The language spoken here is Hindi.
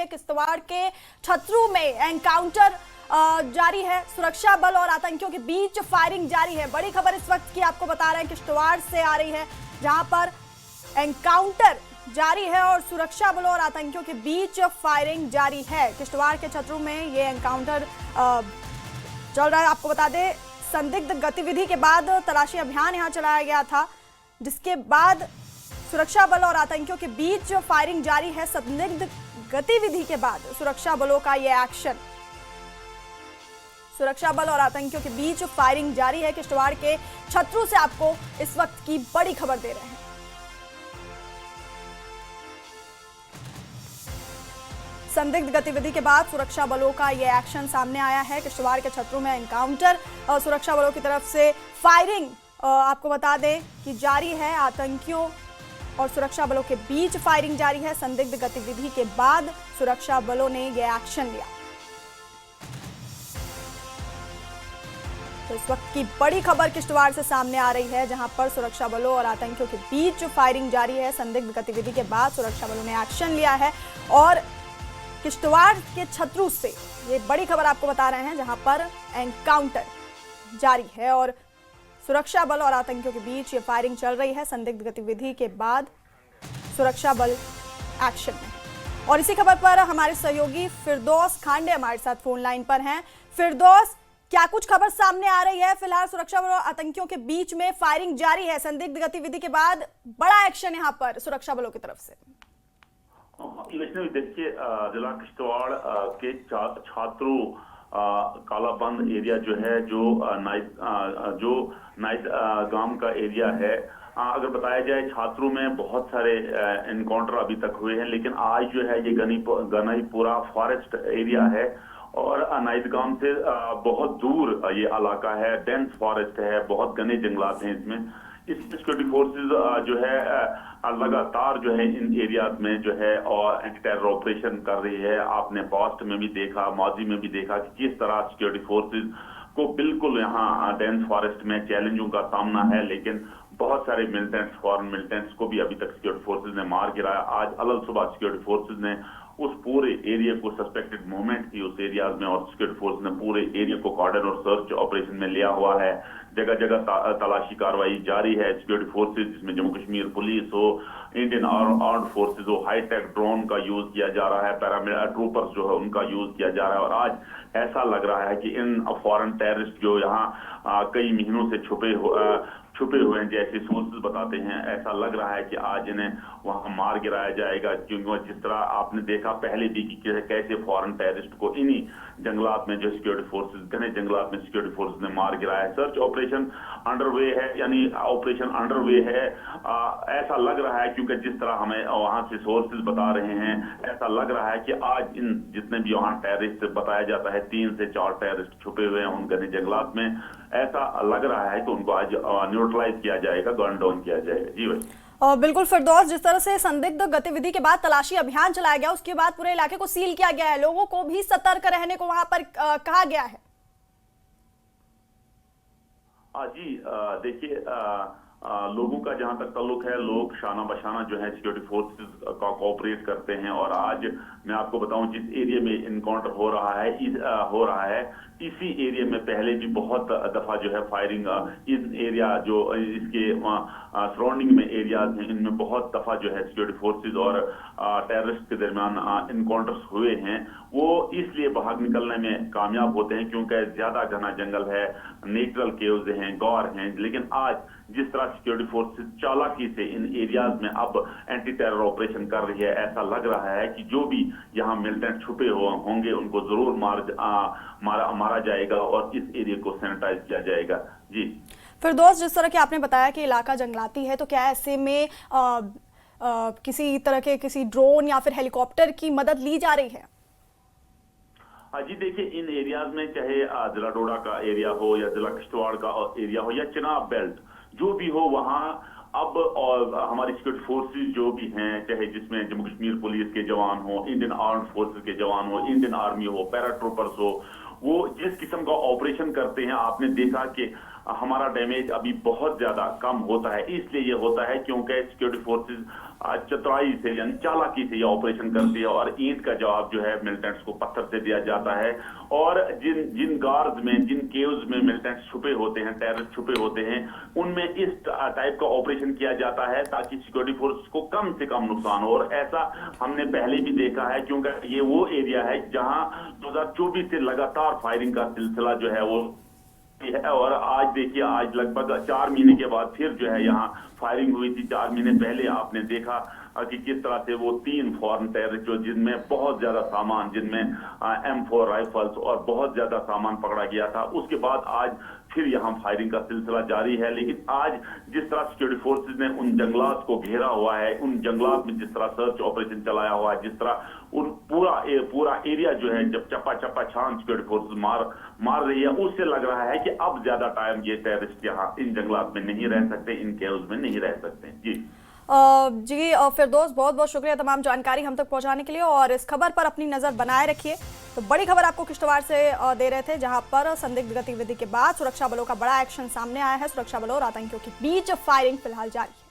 लिए किश्तवाड़ के छतरू में एनकाउंटर जारी है। सुरक्षा बल और आतंकियों के बीच फायरिंग जारी है। बड़ी खबर इस वक्त की आपको बता रहे हैं किश्तवाड़ से आ रही है, जहां पर एनकाउंटर जारी है और सुरक्षा बलों और आतंकियों के बीच फायरिंग जारी है। किश्तवाड़ के छतरू में ये एनकाउंटर चल रहा है। आपको बता दें, संदिग्ध गतिविधि के बाद तलाशी अभियान यहां चलाया गया था, जिसके बाद सुरक्षा बल और आतंकियों के बीच फायरिंग जारी है। संदिग्ध गतिविधि के बाद सुरक्षा बलों का यह एक्शन। सुरक्षा बल और आतंकियों के बीच फायरिंग जारी है। किश्तवाड़ के छतरू से आपको इस वक्त की बड़ी खबर दे रहे हैं। संदिग्ध गतिविधि के बाद सुरक्षा बलों का यह एक्शन सामने आया है। किश्तवाड़ के छतरू में एनकाउंटर और सुरक्षा बलों की तरफ से फायरिंग आपको बता दें कि जारी है। आतंकियों और सुरक्षा बलों के बीच फायरिंग जारी है। संदिग्ध गतिविधि के बाद सुरक्षा बलों ने यह एक्शन लिया। तो इस वक्त की बड़ी खबर किश्तवाड़ से सामने आ रही है, जहां पर सुरक्षा बलों और आतंकियों के बीच फायरिंग जारी है। संदिग्ध गतिविधि के बाद सुरक्षा बलों ने एक्शन लिया है और किश्तवाड़ के छतरू से ये बड़ी खबर आपको बता रहे हैं, जहां पर एनकाउंटर जारी है और सुरक्षा बल और आतंकियों के बीच ये फायरिंग चल रही है। संदिग्ध गतिविधि के बाद सुरक्षा बल एक्शन में। और इसी खबर पर हमारे सहयोगी फिरदौस खांडे हमारे साथ फोन लाइन पर हैं। फिरदौस, क्या कुछ खबर सामने आ रही है? फिलहाल सुरक्षा बल और आतंकियों के बीच में फायरिंग जारी है। संदिग्ध गतिविधि के बाद बड़ा एक्शन यहाँ पर सुरक्षा बलों की तरफ से। वैष्णवी, देखिए, जिला किश्तवाड़ के छात्रों कालाबंद एरिया जो है, जो नाइट गांव का एरिया है, अगर बताया जाए छात्रों में बहुत सारे एनकाउंटर अभी तक हुए हैं, लेकिन आज जो है ये गनीपुरा फॉरेस्ट एरिया है और नाइट गांव से बहुत दूर ये इलाका है। डेंस फॉरेस्ट है, बहुत घने जंगलात हैं इसमें। इस सिक्योरिटी फोर्सेस जो है लगातार जो है इन एरियाज में जो है और एंटी टेरर ऑपरेशन कर रही है। आपने पास्ट में भी देखा, माजी में भी देखा कि किस तरह सिक्योरिटी फोर्सेस को बिल्कुल यहाँ डेंस फॉरेस्ट में चैलेंजों का सामना है, लेकिन बहुत सारे मिलिटेंट्स, फॉरेन मिलिटेंट्स को भी अभी तक सिक्योरिटी फोर्सेस ने मार गिराया। आज अलग सुबह सिक्योरिटी फोर्सेस ने उस पूरे एरिया को, सस्पेक्टेड मूवमेंट थी उस एरियाज में, और सिक्योरिटी फोर्स ने पूरे एरिया को कॉर्डन और सर्च ऑपरेशन में लिया हुआ है। जगह जगह तलाशी कार्रवाई जारी है। सिक्योरिटी फोर्सेज, जिसमें जम्मू कश्मीर पुलिस हो, इंडियन आर्म्ड फोर्सेज हो, हाईटेक ड्रोन का यूज किया जा रहा है, पैरामिलिट्री ट्रूपर्स जो है उनका यूज किया जा रहा है। और आज ऐसा लग रहा है कि इन फॉरेन टेररिस्ट जो यहाँ कई महीनों से छुपे हुए हैं, जैसे सोर्सेज बताते हैं, ऐसा लग रहा है कि आज इन्हें वहां मार गिराया जाएगा। क्योंकि जिस तरह आपने देखा पहले भी कि कैसे फॉरेन टेररिस्ट को इन्हीं जंगलात में जो सिक्योरिटी फोर्सेज, घने जंगलात में सिक्योरिटी फोर्सेज ने मार गिराया। सर्च ऑपरेशन अंडरवे है, यानी ऑपरेशन अंडरवे है। ऐसा लग रहा है, क्योंकि जिस तरह हमें वहां से सोर्सेज बता रहे हैं, ऐसा लग रहा है कि आज इन जितने भी वहां टेररिस्ट बताया जाता है, 3 से 4 टेररिस्ट छुपे हुए हैं उन घने जंगलात में। ऐसा लग रहा है कि उनको आज न्यूट्रलाइज किया जाएगा, गन डाउन किया जाएगा। जी भाई। और बिल्कुल फिरदौस, जिस तरह से संदिग्ध गतिविधि के बाद तलाशी अभियान चलाया गया, उसके बाद पूरे इलाके को सील किया गया है, लोगों को भी सतर्क रहने को वहां पर कहा गया है। जी, देखिए, लोगों का जहां तक ताल्लुक है, लोग शाना बशाना जो है सिक्योरिटी फोर्सेस का कोऑपरेट करते हैं। और आज मैं आपको बताऊं, जिस एरिया में इनकाउंटर हो रहा है इसी एरिया में पहले भी बहुत दफा जो है फायरिंग, इन एरिया जो इसके सराउंडिंग में एरियाज हैं, इनमें बहुत दफा जो है सिक्योरिटी फोर्सेज और टेररिस्ट के दरमियान इनकाउंटर्स हुए हैं। वो इसलिए बाहर निकलने में कामयाब होते हैं क्योंकि ज्यादा घना जंगल है, नेचुरल केव्स हैं, गौर हैं। लेकिन आज जिस तरह सिक्योरिटी फोर्सेस चालाकी से इन एरियाज में अब एंटी टेरर ऑपरेशन कर रही है, ऐसा लग रहा है कि जो भी यहाँ मिलिटेंट छुपे होंगे उनको जरूर मारा जाएगा और इस एरिया को सैनिटाइज किया जाएगा। जी फिरदौस, जिस तरह के आपने बताया कि इलाका जंगलाती है, तो क्या ऐसे में किसी तरह के किसी ड्रोन या फिर हेलीकॉप्टर की मदद ली जा रही है? जी देखिए, इन एरियाज में चाहे जिला डोडा का एरिया हो या जिला किश्तवाड़ का एरिया हो या चिनाब बेल्ट, जो भी हो, वहाँ अब और हमारी सिक्योरिटी फोर्सेस जो भी हैं, चाहे जिसमें जम्मू कश्मीर पुलिस के जवान हो, इंडियन आर्म्ड फोर्सेस के जवान हो, इंडियन आर्मी हो, पैराट्रूपर्स हो, वो जिस किस्म का ऑपरेशन करते हैं, आपने देखा कि हमारा डैमेज अभी बहुत ज्यादा कम होता है। इसलिए ये होता है क्योंकि सिक्योरिटी फोर्सेज चतुराई से यानी चालाकी से ये ऑपरेशन करती है और ईंट का जवाब जो है मिलिटेंट्स को पत्थर से दिया जाता है। और जिन गार्ड्स में, जिन केव्स में मिलिटेंट्स छुपे होते हैं, टेररिस्ट छुपे होते हैं, उनमें इस टाइप का ऑपरेशन किया जाता है ताकि सिक्योरिटी फोर्स को कम से कम नुकसान हो। और ऐसा हमने पहले भी देखा है क्योंकि ये वो एरिया है जहां 2024 से लगातार फायरिंग का सिलसिला जो है वो है। और आज देखिए, आज लगभग 4 महीने के बाद फिर जो है यहाँ फायरिंग हुई थी। 4 महीने पहले आपने देखा कि किस तरह से वो 3 फॉरेन टेररिस्ट जो जिनमें बहुत ज्यादा सामान, जिनमें M4 राइफल्स और बहुत ज्यादा सामान पकड़ा गया था, उसके बाद आज फिर यहाँ फायरिंग का सिलसिला जारी है। लेकिन आज जिस तरह सिक्योरिटी फोर्सेज ने उन जंगलात को घेरा हुआ है, उन जंगलात में जिस तरह सर्च ऑपरेशन चलाया हुआ है, जिस तरह उन पूरा एरिया जो है जब चप्पा छान सिक्योरिटी फोर्सेज मार रही है, उससे लग रहा है कि अब ज्यादा टाइम ये टेररिस्ट यहाँ इन जंगलात में नहीं रह सकते, इन केव्स में नहीं रह सकते। जी फिरदौस, बहुत बहुत शुक्रिया तमाम जानकारी हम तक पहुंचाने के लिए, और इस खबर पर अपनी नजर बनाए रखिए। तो बड़ी खबर आपको किश्तवाड़ से दे रहे थे, जहां पर संदिग्ध गतिविधि के बाद सुरक्षा बलों का बड़ा एक्शन सामने आया है। सुरक्षा बलों और आतंकियों के बीच फायरिंग फिलहाल जारी।